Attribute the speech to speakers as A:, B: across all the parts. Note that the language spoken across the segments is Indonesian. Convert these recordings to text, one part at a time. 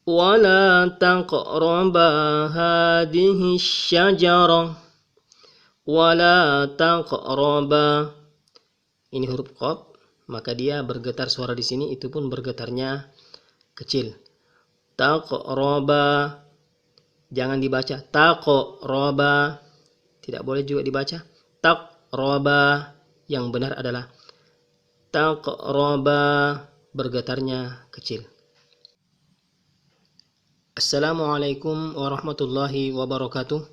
A: ولا تقربا هذه الشجرة ولا تقربا. Ini huruf qaf, maka dia bergetar suara di sini itu pun bergetarnya kecil. Taqraba, jangan dibaca taqraba, tidak boleh juga dibaca taqraba. Yang benar adalah taqraba, bergetarnya kecil. Assalamualaikum warahmatullahi wabarakatuh.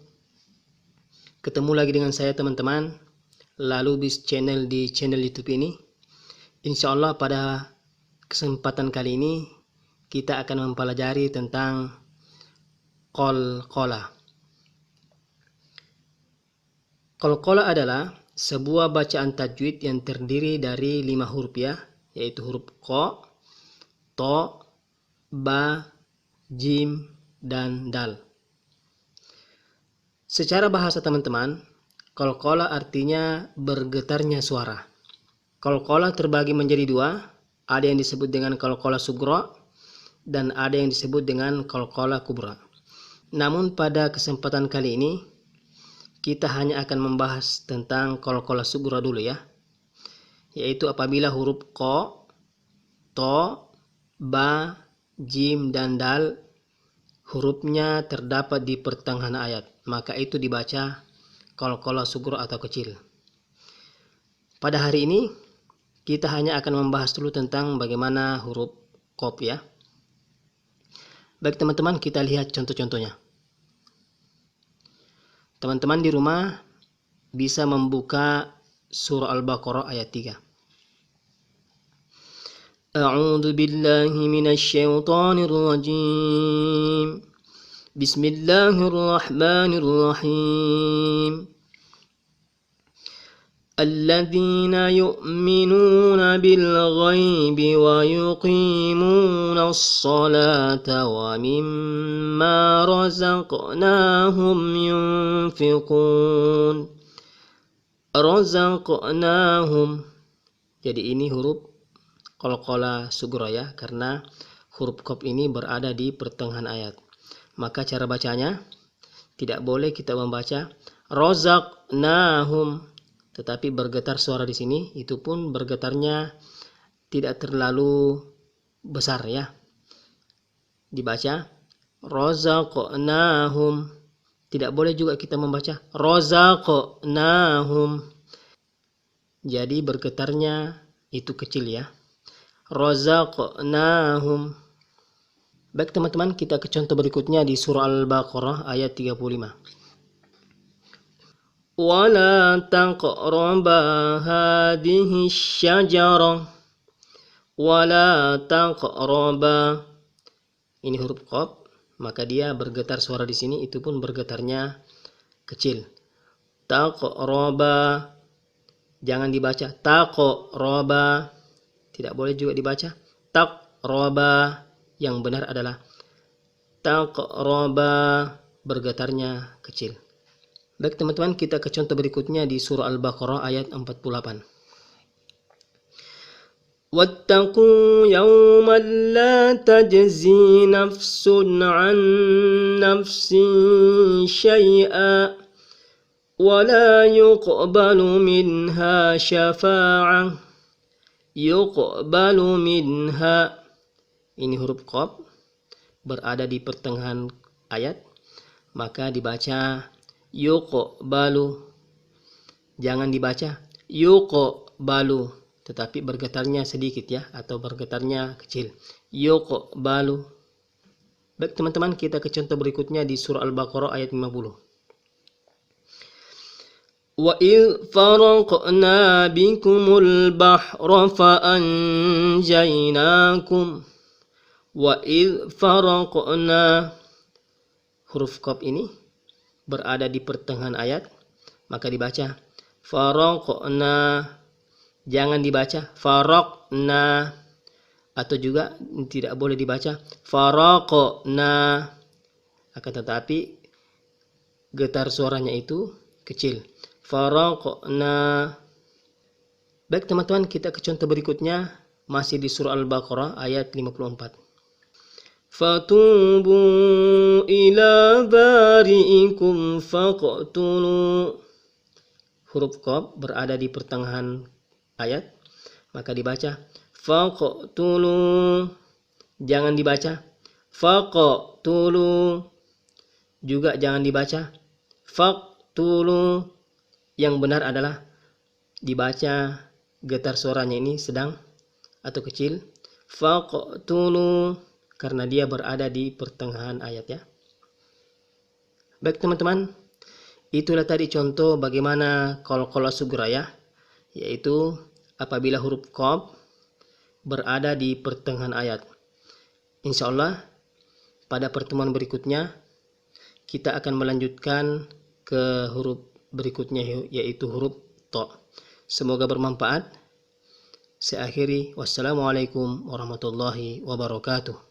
A: Ketemu lagi dengan saya teman-teman, Lalubis channel di channel YouTube ini. Insya Allah pada kesempatan kali ini kita akan mempelajari tentang qalqalah. Qalqalah adalah sebuah bacaan tajwid yang terdiri dari 5 huruf ya, yaitu huruf qa, ta, ba, jim, dan dal. Secara bahasa teman-teman, qalqalah artinya bergetarnya suara. Qalqalah terbagi menjadi 2, ada yang disebut dengan qalqalah sughra dan ada yang disebut dengan qalqalah kubra. Namun pada kesempatan kali ini kita hanya akan membahas tentang qalqalah sughra dulu ya, yaitu apabila huruf qa, ta, ba, jim, dan dal hurufnya terdapat di pertengahan ayat, maka itu dibaca qalqalah sughra atau kecil. Pada hari ini kita hanya akan membahas dulu tentang bagaimana huruf qaf ya. Baik teman-teman, kita lihat contoh-contohnya. Teman-teman di rumah bisa membuka surah Al-Baqarah ayat 3. A'udzu billahi minasyaitonir rajim. Bismillahirrahmanirrahim. Alladzina yu'minuna bil ghaibi wa yuqimunas salata wa mimma razaqnahum yunfiqun. Razaqnahum. Jadi ini huruf qalqalah sughra ya, karena huruf qaf ini berada di pertengahan ayat. Maka cara bacanya tidak boleh kita membaca razaqnahum, tetapi bergetar suara di sini, itu pun bergetarnya tidak terlalu besar ya. Dibaca razaqnahum. Tidak boleh juga kita membaca razaqnahum. Jadi bergetarnya itu kecil ya. Razaqnahum. Baik teman-teman, kita ke contoh berikutnya di surah Al-Baqarah ayat 35. ولا تقربا هذه الشجرة ولا تقربا. Ini huruf qaf, maka dia bergetar suara di sini itu pun bergetarnya kecil. Taqraba, jangan dibaca taqraba, tidak boleh juga dibaca taqraba. Yang benar adalah taqraba, bergetarnya kecil. Baik teman-teman, kita ke contoh berikutnya di surah Al-Baqarah ayat 48. Wattaqu yawman la tajzi nafsun an nafsin syai'a wa la yuqbalu minha syafa'ah. Yuqbalu minha. Ini huruf qaf berada di pertengahan ayat, maka dibaca yuqbalu. Jangan dibaca yuqbalu, tetapi bergetarnya sedikit ya, atau bergetarnya kecil. Yuqbalu. Baik teman-teman, kita ke contoh berikutnya di surah Al-Baqarah ayat 50. Wa idh faraqna bikumul bahra fa anjaynakum. Wa idh faraqna. Huruf qaf ini berada di pertengahan ayat, maka dibaca faraqna. Jangan dibaca faraqna, atau juga tidak boleh dibaca faraqna, akan tetapi getar suaranya itu kecil. Faraqna. Baik teman-teman, kita ke contoh berikutnya masih di surah Al-Baqarah ayat 54. Fatubu ila bari'ikum faqtulu. Huruf qaf berada di pertengahan ayat, maka dibaca faqtulu. Jangan dibaca faqtulu. Juga jangan dibaca faqtulu. Yang benar adalah dibaca getar suaranya ini sedang atau kecil, faqtulu, karena dia berada di pertengahan ayat ya. Baik teman-teman, itulah tadi contoh bagaimana qalqalah sughra ya, yaitu apabila huruf qaf berada di pertengahan ayat. Insya Allah pada pertemuan berikutnya kita akan melanjutkan ke huruf berikutnya, yaitu huruf ta. Semoga bermanfaat. Saya akhiri, wassalamualaikum warahmatullahi wabarakatuh.